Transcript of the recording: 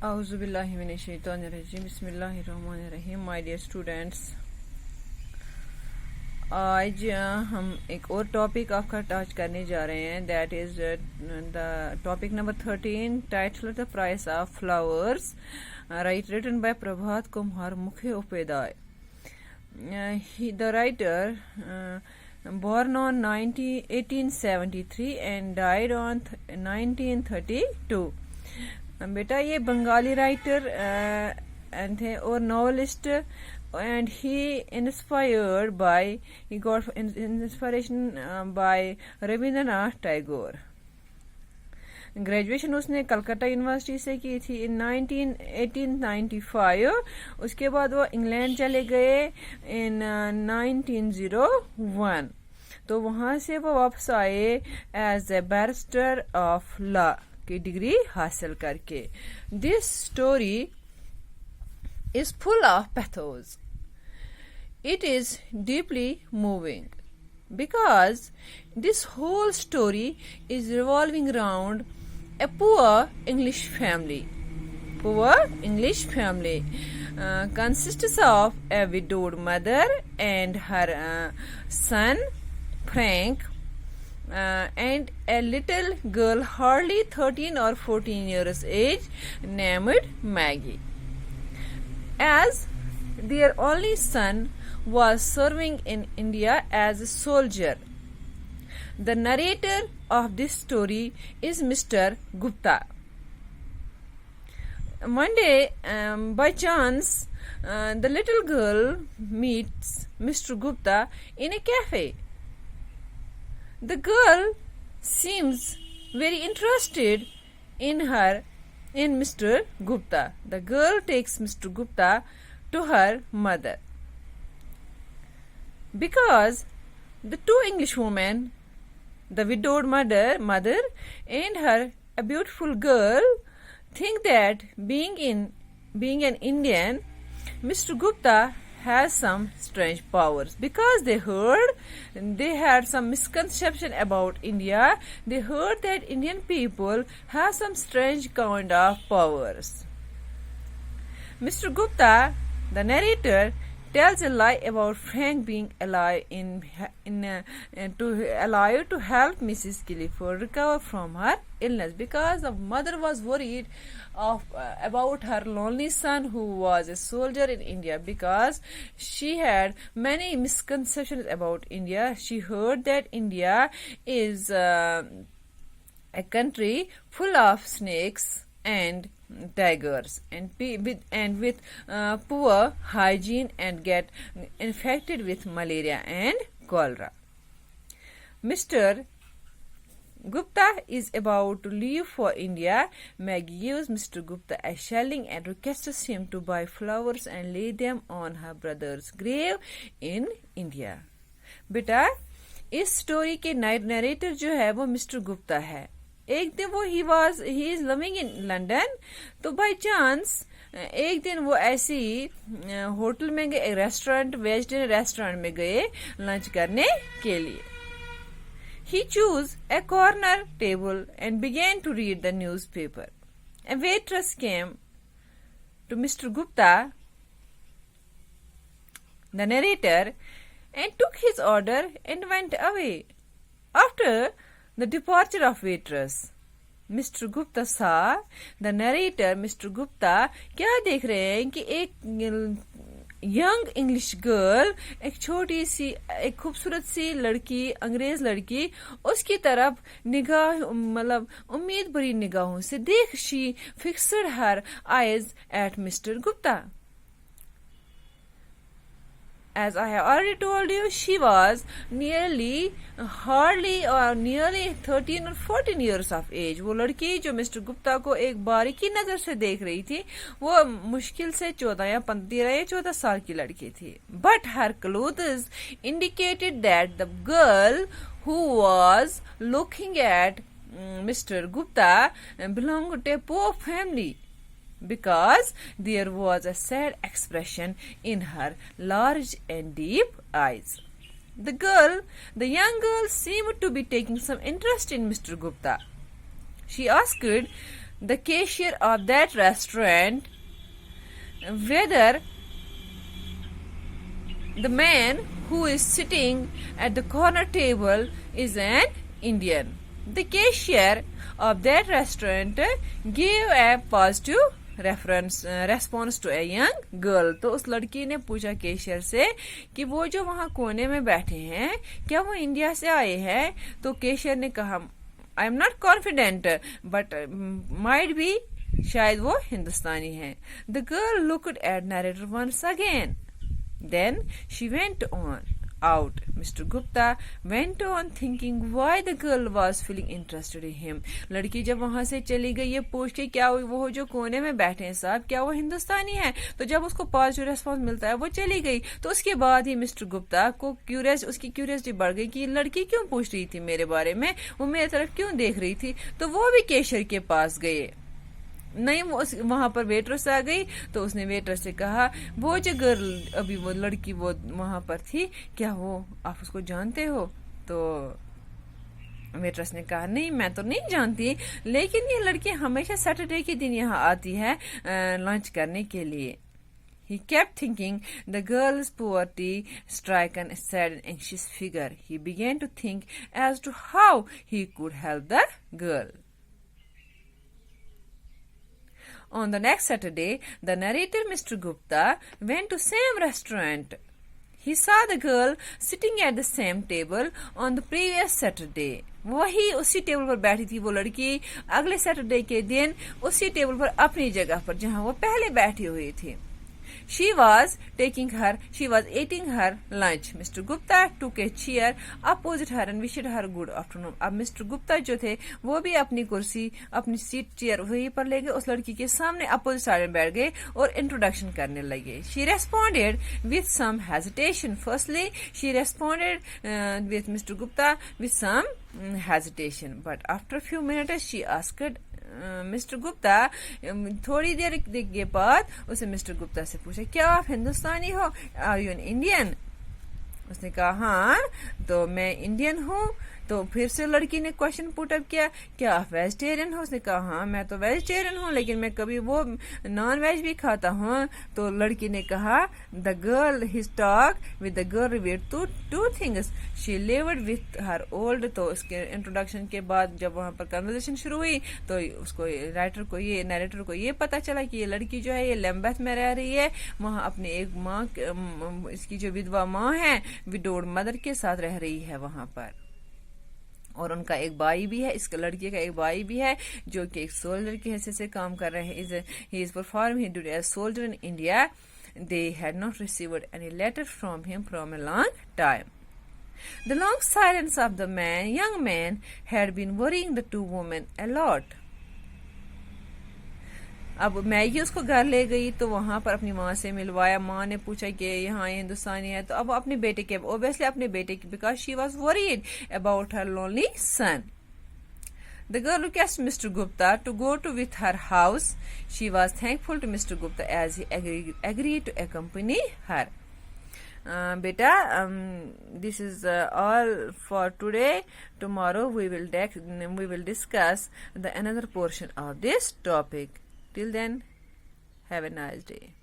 Auzubillahiminash-shaytanir-rajim. Bismillahir-rahmanir-rahim. My dear students, आज हम एक और टॉपिक आपका टच करने जा रहे हैं. That is the topic number 13, title the price of flowers, written by Prabhat Kumar Mukhopadhyay. The writer born on 1873 and died on 1932. बेटा ये बंगाली राइटर थे और novelist, and he got inspiration by Rabindranath Tagore. Graduation उसने कलकत्ता यूनिवर्सिटी से की थी इन 1895. उसके बाद वो इंग्लैंड चले गए इन 1901. तो वहां से वो वापस आए as a barrister of law की डिग्री हासिल करके. This story is full of pathos. It is deeply moving because this whole story is revolving around a poor English family. Poor English family consists of a widowed mother and her son Frank and a little girl hardly 13 or 14 years age named Maggie. As their only son was serving in India as a soldier. The narrator of this story is Mr. Gupta. One day, by chance, the little girl meets Mr. Gupta in a cafe. The girl seems very interested in Mr. Gupta. The girl takes Mr. Gupta to her mother. Because the two English women, the widowed mother and a beautiful girl, think that being an Indian, Mr. Gupta has some strange powers. Because they had some misconception about India. They heard that Indian people have some strange kind of powers. Mr. Gupta, the narrator, tells a lie about Frank being alive to help Mrs. Clifford recover from her illness, because the mother was worried about her lonely son who was a soldier in India, because she had many misconceptions about India. She heard that India is a country full of snakes and tigers and with poor hygiene and get infected with malaria and cholera. Mr. Gupta is about to leave for India. Maggie gives Mr. Gupta a shilling and requests him to buy flowers and lay them on her brother's grave in India. बेटा इस story के narrator जो है वो mister Gupta है. एक दिन वो he is living in London. तो बाय चांस एक दिन वो ऐसी होटल में गए, रेस्टोरेंट, वेजिटेरियन रेस्टोरेंट में गए लंच करने के लिए. He choose a corner table and began to read the newspaper. A waitress came to mister Gupta, the narrator, and took his order and went away. After the departure of waitress, Mr. Gupta saw the narrator. Mr. Gupta क्या देख रहे हैं कि एक young English girl, एक छोटी सी, एक खूबसूरत सी लड़की, अंग्रेज लड़की, उसकी तरफ निगाह, मतलब उम्मीद भरी निगाहों से देख. she fixed her eyes at Mr. Gupta. As I have already told you, she was nearly 13 or 14 years of age. वो लड़की जो मिस्टर गुप्ता को एक बारीकी नजर से देख रही थी, वो मुश्किल से 14 या 14 साल की लड़की थी. But her clothes indicated that the girl who was looking at Mr. Gupta belonged to a poor family, because there was a sad expression in her large and deep eyes. The young girl seemed to be taking some interest in Mr. Gupta. She asked the cashier of that restaurant whether the man who is sitting at the corner table is an Indian. The cashier of that restaurant gave a positive response to a young girl. तो उस लड़की ने पूछा cashier से कि वो जो वहाँ कोने में बैठे हैं क्या वो इंडिया से आए हैं. तो केशियर ने कहा I am not confident but might be, शायद वो हिंदुस्तानी है. The girl looked at narrator once again. Then she went on out. Mr. Gupta went on thinking why the girl was feeling interested in him. लड़की जब वहां से चली गई ये पूछ के क्या वो जो कोने में बैठे हैं साहब क्या वो हिंदुस्तानी है. तो जब उसको पॉजिटिव रेस्पॉन्स मिलता है वो चली गई. तो उसके बाद ही मिस्टर गुप्ता को उसकी क्यूरियोसिटी बढ़ गई कि ये लड़की क्यों पूछ रही थी मेरे बारे में, वो मेरी तरफ क्यों देख रही थी. तो वो भी केशर के पास गए. नहीं वहां पर वेटरेस आ गई तो उसने वेटरेस से कहा वो जो गर्ल अभी वो लड़की वो वहां पर थी क्या वो आप उसको जानते हो. तो वेटरेस ने कहा नहीं मैं तो नहीं जानती लेकिन ये लड़की हमेशा सैटरडे के दिन यहाँ आती है लंच करने के लिए. He kept thinking the girl's poverty struck a sad and anxious figure. He began to think as to how he could help the girl. On the next Saturday, the narrator Mr. Gupta went to same restaurant. He saw the girl sitting at the same table on the previous Saturday. वही उसी table पर बैठी थी वो लड़की अगले Saturday के दिन उसी टेबल पर अपनी जगह पर जहां वो पहले बैठी हुई थी. She was eating her lunch. Mr. Gupta took a chair opposite her and wished her good afternoon. अब मिस्टर गुप्ता जो थे वो भी अपनी कुर्सी अपनी सीट चेयर वहीं पर ले गए, उस लड़की के सामने अपोजिट साइड में बैठ गए और इंट्रोडक्शन करने लगे. She responded with some hesitation. Firstly, she responded with Mr. Gupta with some hesitation. But after a few minutes, she asked mister Gupta. थोड़ी देर के बाद उसे मिस्टर गुप्ता से पूछा क्या आप हिंदुस्तानी हो, आर यू एन इंडियन. उसने कहा हाँ तो मैं इंडियन हूँ. तो फिर से लड़की ने क्वेश्चन पुटअप किया क्या आप वेजिटेरियन हो. उसने कहा हाँ मैं तो वेजिटेरियन हूँ लेकिन मैं कभी वो नॉन वेज भी खाता हूँ. तो लड़की ने कहा the girl his talk with the girl with two things she lived with her old. तो उसके इंट्रोडक्शन के बाद जब वहां पर कन्वर्सेशन शुरू हुई तो उसको नरेटर को ये पता चला कि ये लड़की जो है ये लैम्बेथ में रह रही है. वहां अपने एक माँ इसकी जो विधवा माँ है विडोड मदर के साथ रह रही है वहां पर. और उनका एक भाई भी है, इस लड़की का एक भाई भी है जो कि एक सोल्जर की हैसियत से काम कर रहे हैं. He is performing duty as soldier in India. They had not received any letter from him from a long time. The long silence of the young man had been worrying the two women a lot. अब Maggi उसको घर ले गई तो वहां पर अपनी माँ से मिलवाया. माँ ने पूछा कि यहाँ हिंदुस्तानी है तो अब अपने बेटे के ओबियसली अपने बेटे की because she was worried about her lonely son. The girl requested Mr. Gupta to go with her house. She was thankful to Mr. Gupta as he agreed to accompany her. Beta, this is all for today. Tomorrow we will discuss the another portion of this topic. Till then, have a nice day.